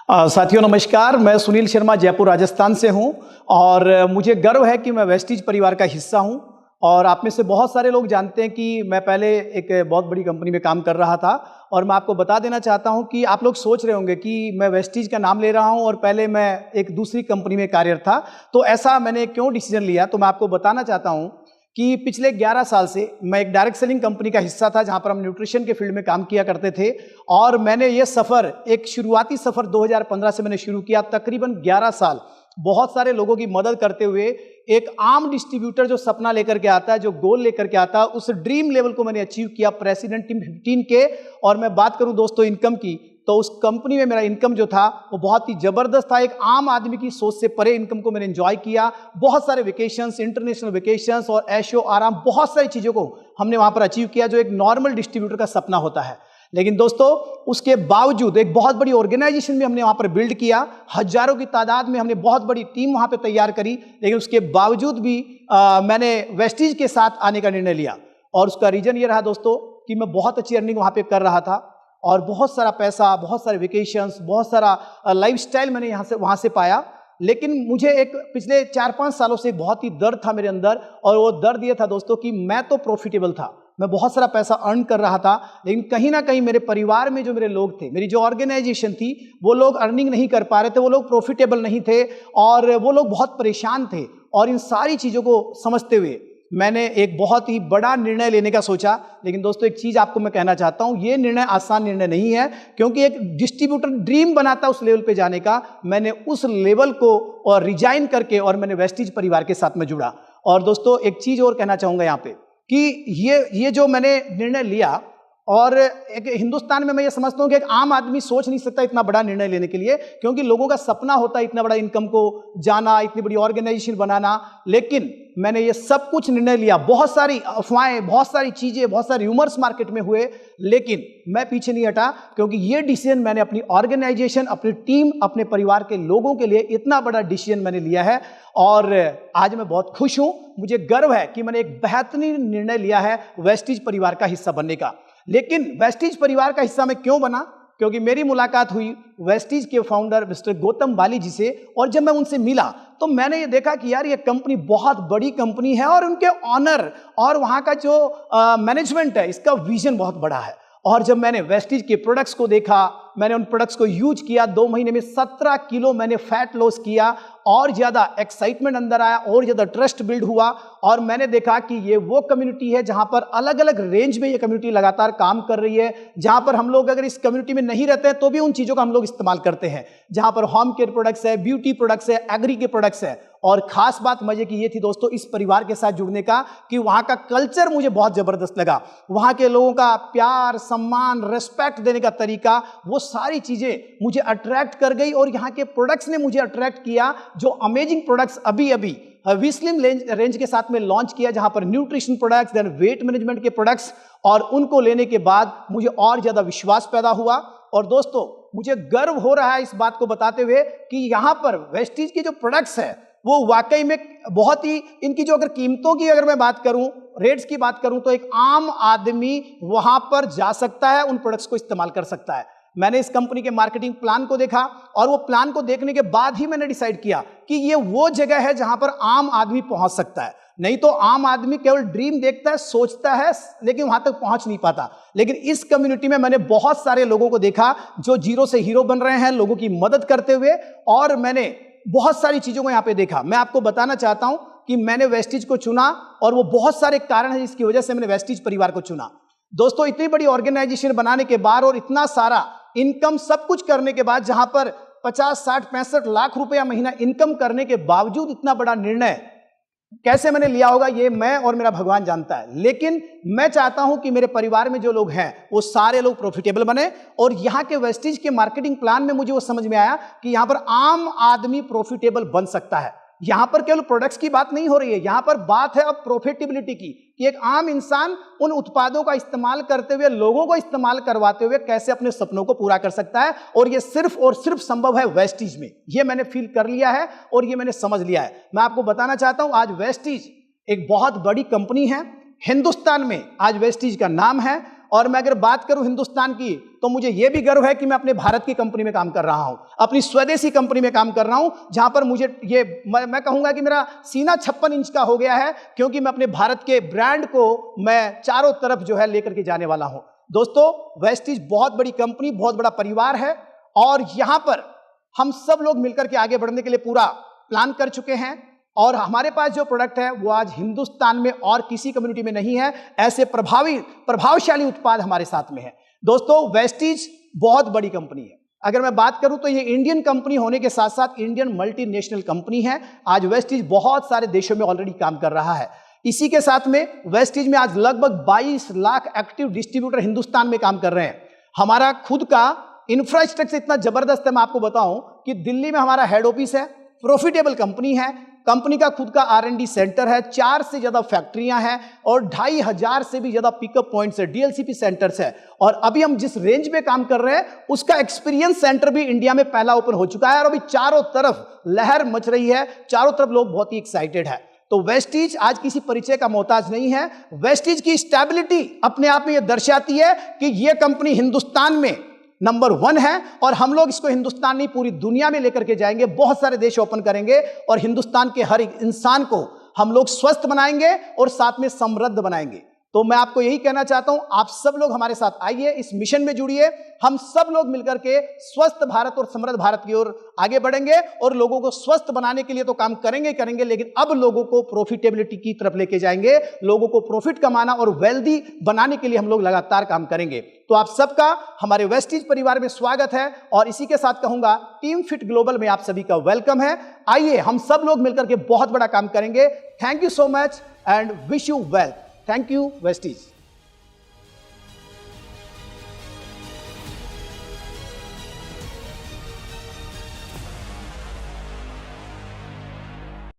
साथियों नमस्कार, मैं सुनील शर्मा जयपुर राजस्थान से हूं और मुझे गर्व है कि मैं वेस्टीज परिवार का हिस्सा हूं। और आप में से बहुत सारे लोग जानते हैं कि मैं पहले एक बहुत बड़ी कंपनी में काम कर रहा था और मैं आपको बता देना चाहता हूं कि आप लोग सोच रहे होंगे कि मैं वेस्टीज का नाम ले रहा हूं और पहले मैं एक दूसरी कंपनी में कार्यरत था, तो ऐसा मैंने क्यों डिसीजन लिया। तो मैं आपको बताना चाहता हूं कि पिछले 11 साल से मैं एक डायरेक्ट सेलिंग कंपनी का हिस्सा था जहां पर हम न्यूट्रिशन के फील्ड में काम किया करते थे। और मैंने ये सफ़र, एक शुरुआती सफ़र 2015 से मैंने शुरू किया, तकरीबन 11 साल बहुत सारे लोगों की मदद करते हुए। एक आम डिस्ट्रीब्यूटर जो सपना लेकर के आता है, जो गोल लेकर के आता है, उस ड्रीम लेवल को मैंने अचीव किया प्रेसिडेंट टीम 15 के। और मैं बात करूं दोस्तों इनकम की, तो उस कंपनी में मेरा इनकम जो था वो बहुत ही ज़बरदस्त था। एक आम आदमी की सोच से परे इनकम को मैंने एंजॉय किया। बहुत सारे वेकेशंस, इंटरनेशनल वेकेशंस और ऐशो आराम, बहुत सारी चीज़ों को हमने वहाँ पर अचीव किया जो एक नॉर्मल डिस्ट्रीब्यूटर का सपना होता है। लेकिन दोस्तों उसके बावजूद एक बहुत बड़ी ऑर्गेनाइजेशन में हमने वहाँ पर बिल्ड किया, हजारों की तादाद में हमने बहुत बड़ी टीम वहाँ पर तैयार करी। लेकिन उसके बावजूद भी मैंने वेस्टीज के साथ आने का निर्णय लिया। और उसका रीज़न ये रहा दोस्तों कि मैं बहुत अच्छी अर्निंग वहाँ पर कर रहा था और बहुत सारा पैसा, बहुत सारे वेकेशंस, बहुत सारा लाइफस्टाइल मैंने यहाँ से वहाँ से पाया। लेकिन मुझे एक पिछले 4-5 सालों से बहुत ही दर्द था मेरे अंदर, और वो दर्द ये था दोस्तों कि मैं तो प्रॉफिटेबल था, मैं बहुत सारा पैसा अर्न कर रहा था, लेकिन कहीं ना कहीं मेरे परिवार में जो मेरे लोग थे, मेरी जो ऑर्गेनाइजेशन थी, वो लोग अर्निंग नहीं कर पा रहे थे, वो लोग प्रॉफिटेबल नहीं थे और वो लोग बहुत परेशान थे। और इन सारी चीज़ों को समझते हुए मैंने एक बहुत ही बड़ा निर्णय लेने का सोचा। लेकिन दोस्तों एक चीज़ आपको मैं कहना चाहता हूँ, ये निर्णय आसान निर्णय नहीं है, क्योंकि एक डिस्ट्रीब्यूटर ड्रीम बनाता उस लेवल पे जाने का। मैंने उस लेवल को और रिजाइन करके और मैंने वेस्टीज परिवार के साथ में जुड़ा। और दोस्तों एक चीज़ और कहना चाहूँगा यहाँ पे कि ये जो मैंने निर्णय लिया, और एक हिंदुस्तान में मैं ये समझता हूँ कि एक आम आदमी सोच नहीं सकता इतना बड़ा निर्णय लेने के लिए, क्योंकि लोगों का सपना होता है इतना बड़ा इनकम को जाना, इतनी बड़ी ऑर्गेनाइजेशन बनाना। लेकिन मैंने ये सब कुछ निर्णय लिया, बहुत सारी अफवाहें, बहुत सारी चीज़ें, बहुत सारे र्यूमर्स मार्केट में हुए, लेकिन मैं पीछे नहीं हटा, क्योंकि ये डिसीजन मैंने अपनी ऑर्गेनाइजेशन, अपनी टीम, अपने परिवार के लोगों के लिए इतना बड़ा डिसीजन मैंने लिया है। और आज मैं बहुत खुश हूँ, मुझे गर्व है कि मैंने एक बेहतरीन निर्णय लिया है वेस्टीज परिवार का हिस्सा बनने का। लेकिन वेस्टीज परिवार का हिस्सा मैं क्यों बना? क्योंकि मेरी मुलाकात हुई वेस्टीज के फाउंडर मिस्टर गौतम बाली जी से, और जब मैं उनसे मिला तो मैंने ये देखा कि यार ये कंपनी बहुत बड़ी कंपनी है और उनके ऑनर और वहाँ का जो मैनेजमेंट है, इसका विजन बहुत बड़ा है। और जब मैंने वेस्टीज के प्रोडक्ट्स को देखा, मैंने उन प्रोडक्ट्स को यूज किया, 2 महीने में 17 किलो मैंने फैट लॉस किया, और ज़्यादा एक्साइटमेंट अंदर आया, और ज़्यादा ट्रस्ट बिल्ड हुआ। और मैंने देखा कि ये वो कम्युनिटी है जहाँ पर अलग अलग रेंज में ये कम्युनिटी लगातार काम कर रही है, जहाँ पर हम लोग अगर इस कम्युनिटी में नहीं रहते हैं तो भी उन चीज़ों का हम लोग इस्तेमाल करते हैं, जहाँ पर होम केयर प्रोडक्ट्स है, ब्यूटी प्रोडक्ट्स है, एग्री के प्रोडक्ट्स है। और ख़ास बात मजे की ये थी दोस्तों इस परिवार के साथ जुड़ने का कि वहाँ का कल्चर मुझे बहुत ज़बरदस्त लगा। वहाँ के लोगों का प्यार, सम्मान, रेस्पेक्ट देने का तरीका, वो सारी चीज़ें मुझे अट्रैक्ट कर गई। और यहाँ के प्रोडक्ट्स ने मुझे अट्रैक्ट किया, जो अमेजिंग प्रोडक्ट्स अभी विस्लिम रेंज के साथ में लॉन्च किया, जहाँ पर nutrition products, then weight management के प्रोडक्ट्स, और उनको लेने के बाद मुझे और ज़्यादा विश्वास पैदा हुआ। और दोस्तों मुझे गर्व हो रहा है इस बात को बताते हुए कि यहाँ पर वेस्टीज के जो प्रोडक्ट्स हैं वो वाकई में बहुत ही, इनकी जो अगर कीमतों की अगर मैं बात करूं, रेट्स की बात करूं, तो एक आम आदमी वहां पर जा सकता है, उन प्रोडक्ट्स को इस्तेमाल कर सकता है। मैंने इस कंपनी के मार्केटिंग प्लान को देखा, और वो प्लान को देखने के बाद ही मैंने डिसाइड किया कि ये वो जगह है जहां पर आम आदमी पहुंच सकता है। नहीं तो आम आदमी केवल ड्रीम देखता है, सोचता है, लेकिन वहां तक पहुंच नहीं पाता। लेकिन इस कम्युनिटी में मैंने बहुत सारे लोगों को देखा जो जीरो से हीरो बन रहे हैं, लोगों की मदद करते हुए, और मैंने बहुत सारी चीज़ों को यहाँ पे देखा। मैं आपको बताना चाहता हूँ कि मैंने वेस्टीज को चुना, और वो बहुत सारे कारण हैं जिसकी वजह से मैंने वेस्टीज परिवार को चुना। दोस्तों इतनी बड़ी ऑर्गेनाइजेशन बनाने के बाद और इतना सारा इनकम सब कुछ करने के बाद, जहाँ पर 50, 60, 65 लाख रुपया महीना इनकम करने के बावजूद इतना बड़ा निर्णय कैसे मैंने लिया होगा, ये मैं और मेरा भगवान जानता है। लेकिन मैं चाहता हूं कि मेरे परिवार में जो लोग हैं वो सारे लोग प्रॉफिटेबल बने। और यहाँ के वेस्टीज के मार्केटिंग प्लान में मुझे वो समझ में आया कि यहाँ पर आम आदमी प्रॉफिटेबल बन सकता है। यहाँ पर केवल प्रोडक्ट्स की बात नहीं हो रही है, यहाँ पर बात है अब प्रॉफिटेबिलिटी की, कि एक आम इंसान उन उत्पादों का इस्तेमाल करते हुए, लोगों को इस्तेमाल करवाते हुए कैसे अपने सपनों को पूरा कर सकता है। और ये सिर्फ और सिर्फ संभव है वेस्टीज में। ये मैंने फील कर लिया है और ये मैंने समझ लिया है। मैं आपको बताना चाहता हूं, आज वेस्टीज एक बहुत बड़ी कंपनी है, हिंदुस्तान में आज वेस्टीज का नाम है। और मैं अगर बात करूं हिंदुस्तान की, तो मुझे यह भी गर्व है कि मैं अपने भारत की कंपनी में काम कर रहा हूं, अपनी स्वदेशी कंपनी में काम कर रहा हूं, जहां पर मुझे मैं कहूंगा कि मेरा सीना 56 इंच का हो गया है, क्योंकि मैं अपने भारत के ब्रांड को मैं चारों तरफ जो है लेकर के जाने वाला हूं। दोस्तों, वेस्टीज बहुत बड़ी कंपनी, बहुत बड़ा परिवार है, और यहां पर हम सब लोग मिलकर के आगे बढ़ने के लिए पूरा प्लान कर चुके हैं, और हमारे पास जो प्रोडक्ट है वो आज हिंदुस्तान में और किसी कम्युनिटी में नहीं है। ऐसे प्रभावशाली उत्पाद हमारे साथ में है। दोस्तों, वेस्टीज बहुत बड़ी कंपनी है। अगर मैं बात करूं तो ये इंडियन कंपनी होने के साथ साथ इंडियन मल्टीनेशनल कंपनी है। आज वेस्टीज बहुत सारे देशों में ऑलरेडी काम कर रहा है। इसी के साथ में वेस्टीज में आज लगभग 22 लाख एक्टिव डिस्ट्रीब्यूटर हिंदुस्तान में काम कर रहे हैं। हमारा खुद का इंफ्रास्ट्रक्चर इतना जबरदस्त है, मैं आपको बताऊं कि दिल्ली में हमारा हेड ऑफिस है, प्रॉफिटेबल कंपनी है, कंपनी का खुद का R&D सेंटर है, 4 से ज्यादा फैक्ट्रियां हैं और 2500 से भी ज्यादा पिकअप पॉइंट्स है, DLCP सेंटर्स है। और अभी हम जिस रेंज में काम कर रहे हैं उसका एक्सपीरियंस सेंटर भी इंडिया में पहला ओपन हो चुका है, और अभी चारों तरफ लहर मच रही है, चारों तरफ लोग बहुत ही एक्साइटेड है। तो वेस्टीज आज किसी परिचय का मोहताज नहीं है। वेस्टीज की स्टेबिलिटी अपने आप में यह दर्शाती है कि यह कंपनी हिंदुस्तान में नंबर 1 है, और हम लोग इसको हिंदुस्तान नहीं पूरी दुनिया में लेकर के जाएंगे, बहुत सारे देश ओपन करेंगे, और हिंदुस्तान के हर एक इंसान को हम लोग स्वस्थ बनाएंगे और साथ में समृद्ध बनाएंगे। तो मैं आपको यही कहना चाहता हूं, आप सब लोग हमारे साथ आइए, इस मिशन में जुड़िए, हम सब लोग मिलकर के स्वस्थ भारत और समृद्ध भारत की ओर आगे बढ़ेंगे, और लोगों को स्वस्थ बनाने के लिए तो काम करेंगे, लेकिन अब लोगों को प्रॉफिटेबिलिटी की तरफ लेके जाएंगे, लोगों को प्रॉफिट कमाना और वेल्दी बनाने के लिए हम लोग लगातार काम करेंगे। तो आप सबका हमारे वेस्टीज परिवार में स्वागत है, और इसी के साथ कहूंगा टीम फिट ग्लोबल में आप सभी का वेलकम है। आइए हम सब लोग मिलकर के बहुत बड़ा काम करेंगे। Thank you so much and wish you well. Thank you, Vestige.